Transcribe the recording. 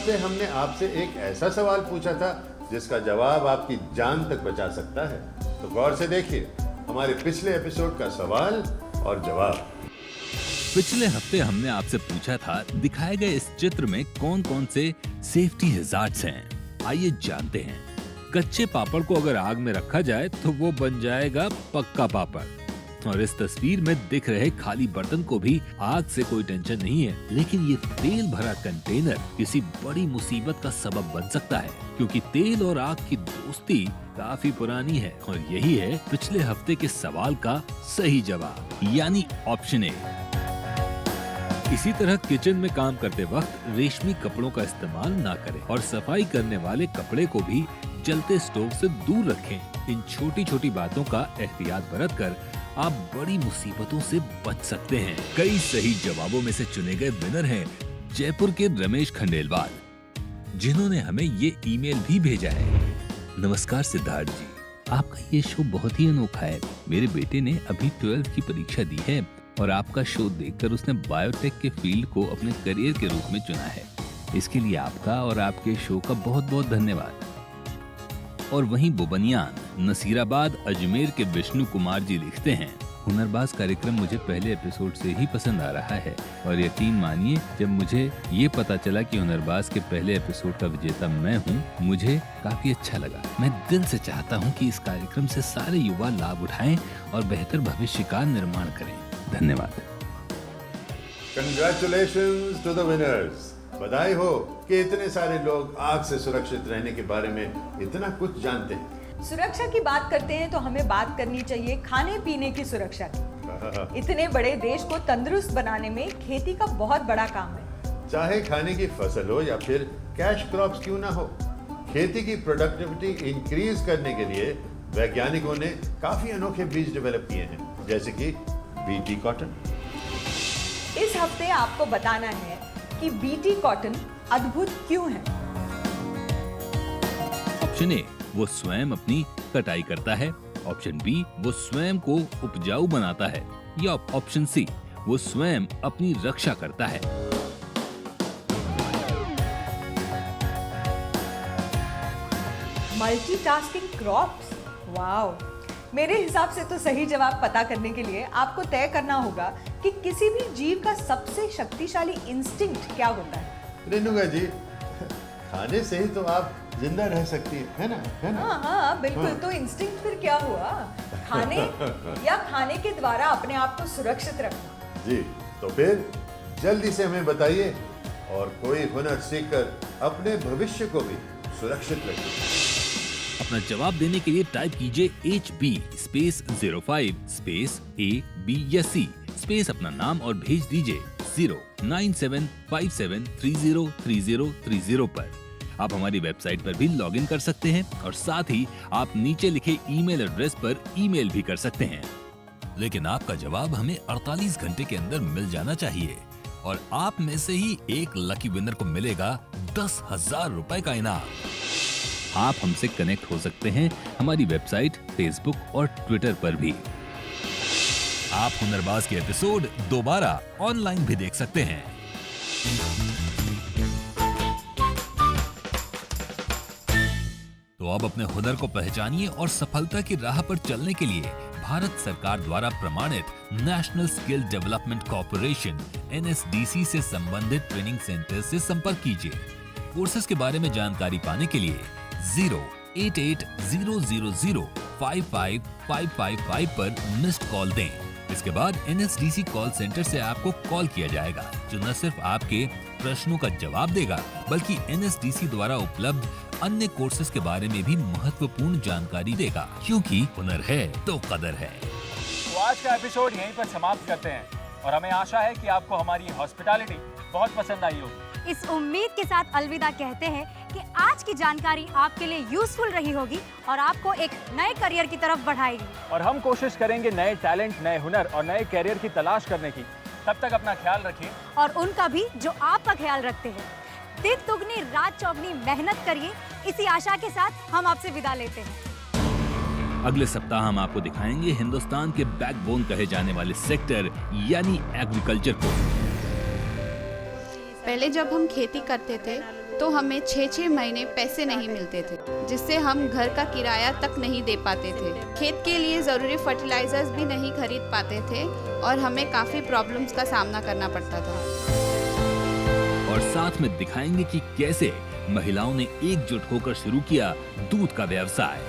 हफ्ते हमने आपसे एक ऐसा सवाल पूछा था जिसका जवाब आपकी जान तक बचा सकता है। तो गौर से देखिए हमारे पिछले एपिसोड का सवाल और जवाब। पिछले हफ्ते हमने आपसे पूछा था दिखाए गए इस चित्र में कौन कौन से सेफ्टी हैजार्ड्स हैं। आइए जानते हैं। कच्चे पापड़ को अगर आग में रखा जाए तो वो बन जाएगा पक्का पापड़। और इस तस्वीर में दिख रहे खाली बर्तन को भी आग से कोई टेंशन नहीं है, लेकिन ये तेल भरा कंटेनर किसी बड़ी मुसीबत का सबब बन सकता है, क्योंकि तेल और आग की दोस्ती काफी पुरानी है। और यही है पिछले हफ्ते के सवाल का सही जवाब, यानी ऑप्शन ए। इसी तरह किचन में काम करते वक्त रेशमी कपड़ों का इस्तेमाल ना करें और सफाई करने वाले कपड़े को भी जलते स्टोव से दूर रखें। इन छोटी छोटी बातों का एहतियात बरतकर आप बड़ी मुसीबतों से बच सकते हैं। कई सही जवाबों में से चुने गए विनर हैं जयपुर के रमेश खंडेलवाल, जिन्होंने हमें ये ईमेल भी भेजा है। नमस्कार सिद्धार्थ जी, आपका ये शो बहुत ही अनोखा है। मेरे बेटे ने अभी 12th की परीक्षा दी है और आपका शो देखकर उसने बायोटेक के फील्ड को अपने करियर के रूप में चुना है। इसके लिए आपका और आपके शो का बहुत बहुत धन्यवाद। और वहीं बोबनियान नसीराबाद अजमेर के विष्णु कुमार जी लिखते हैं, हुनरबाज कार्यक्रम मुझे पहले एपिसोड से ही पसंद आ रहा है और यकीन मानिए जब मुझे ये पता चला कि हुनरबाज के पहले एपिसोड का विजेता मैं हूँ, मुझे काफी अच्छा लगा। मैं दिल से चाहता हूँ कि इस कार्यक्रम से सारे युवा लाभ उठाएं और बेहतर भविष्य का निर्माण करें। धन्यवाद। Congratulations to the winners. बधाई हो कि इतने सारे लोग आग से सुरक्षित रहने के बारे में इतना कुछ जानते हैं। सुरक्षा की बात करते हैं तो हमें बात करनी चाहिए खाने पीने की सुरक्षा की। इतने बड़े देश को तंदुरुस्त बनाने में खेती का बहुत बड़ा काम है। चाहे खाने की फसल हो या फिर कैश क्रॉप्स क्यों ना हो, खेती की प्रोडक्टिविटी इंक्रीज करने के लिए वैज्ञानिकों ने काफी अनोखे बीज डेवलप किए हैं, जैसे कि बीटी कॉटन। इस हफ्ते आपको बताना है कि बीटी कॉटन अद्भुत क्यों है। ऑप्शन ए, वो स्वयं अपनी कटाई करता है। ऑप्शन बी, वो स्वयं को उपजाऊ बनाता है। या ऑप्शन सी, वो स्वयं अपनी रक्षा करता है। Multitasking crops, wow. मेरे हिसाब से तो सही जवाब पता करने के लिए आपको तय करना होगा कि किसी भी जीव का सबसे शक्तिशाली इंस्टिंक्ट क्या होता है। रेणुका जी, खाने से ही तो आप जिंदा रह सकती है ना? हाँ बिल्कुल। तो इंस्टिंक्ट फिर क्या हुआ? खाने या खाने के द्वारा अपने आप को सुरक्षित रखना। जी, तो फिर जल्दी से हमें बताइए और कोई हुनर सीखकर अपने भविष्य को भी सुरक्षित रखिए। अपना जवाब देने के लिए टाइप कीजिए HB space 05 space A B या C स्पेस अपना नाम और भेज दीजिए 09757303030 पर। आप हमारी वेबसाइट पर भी लॉगिन कर सकते हैं और साथ ही आप नीचे लिखे ईमेल एड्रेस पर ईमेल भी कर सकते हैं। लेकिन आपका जवाब हमें 48 घंटे के अंदर मिल जाना चाहिए और आप में से ही एक लकी विनर को मिलेगा 10,000 रुपए का इनाम। आप हमसे कनेक्ट हो सकते हैं हमारी वेबसाइट, फेसबुक और ट्विटर पर भी। आप हुनरबाज के एपिसोड दोबारा ऑनलाइन भी देख सकते हैं। तो अब अपने हुनर को पहचानिए और सफलता की राह पर चलने के लिए भारत सरकार द्वारा प्रमाणित national skill development corporation NSDC से संबंधित ट्रेनिंग सेंटर से संपर्क कीजिए। कोर्सेज के बारे में जानकारी पाने के लिए 08800055555 पर मिस्ड कॉल दें। इसके बाद NSDC कॉल सेंटर से आपको कॉल किया जाएगा, जो न सिर्फ आपके प्रश्नों का जवाब देगा बल्कि NSDC द्वारा उपलब्ध अन्य कोर्सेज के बारे में भी महत्वपूर्ण जानकारी देगा, क्योंकि हुनर है तो कदर है। तो आज का एपिसोड यहीं पर समाप्त करते हैं और हमें आशा है कि आपको हमारी हॉस्पिटैलिटी बहुत पसंद आई होगी। इस उम्मीद के साथ अलविदा कहते हैं कि आज की जानकारी आपके लिए यूजफुल रही होगी और आपको एक नए करियर की तरफ बढ़ाएगी। और हम कोशिश करेंगे नए टैलेंट, नए हुनर और नए करियर की तलाश करने की। तब तक अपना ख्याल रखिए और उनका भी जो आपका ख्याल रखते हैं। दिन दुगनी रात चौगनी मेहनत करिए, इसी आशा के साथ हम आपसे विदा लेते हैं। अगले सप्ताह हम आपको दिखाएंगे हिंदुस्तान के बैकबोन कहे जाने वाले सेक्टर यानी एग्रीकल्चर को। पहले जब हम खेती करते थे तो तो हमें 6-6 महीने पैसे नहीं मिलते थे, जिससे हम घर का किराया तक नहीं दे पाते थे। खेत के लिए ज़रूरी फर्टिलाइजर्स भी नहीं खरीद पाते थे और हमें काफ़ी प्रॉब्लम्स का सामना करना पड़ता था। और साथ में दिखाएंगे कि कैसे महिलाओं ने एकजुट होकर शुरू किया दूध का व्यवसाय।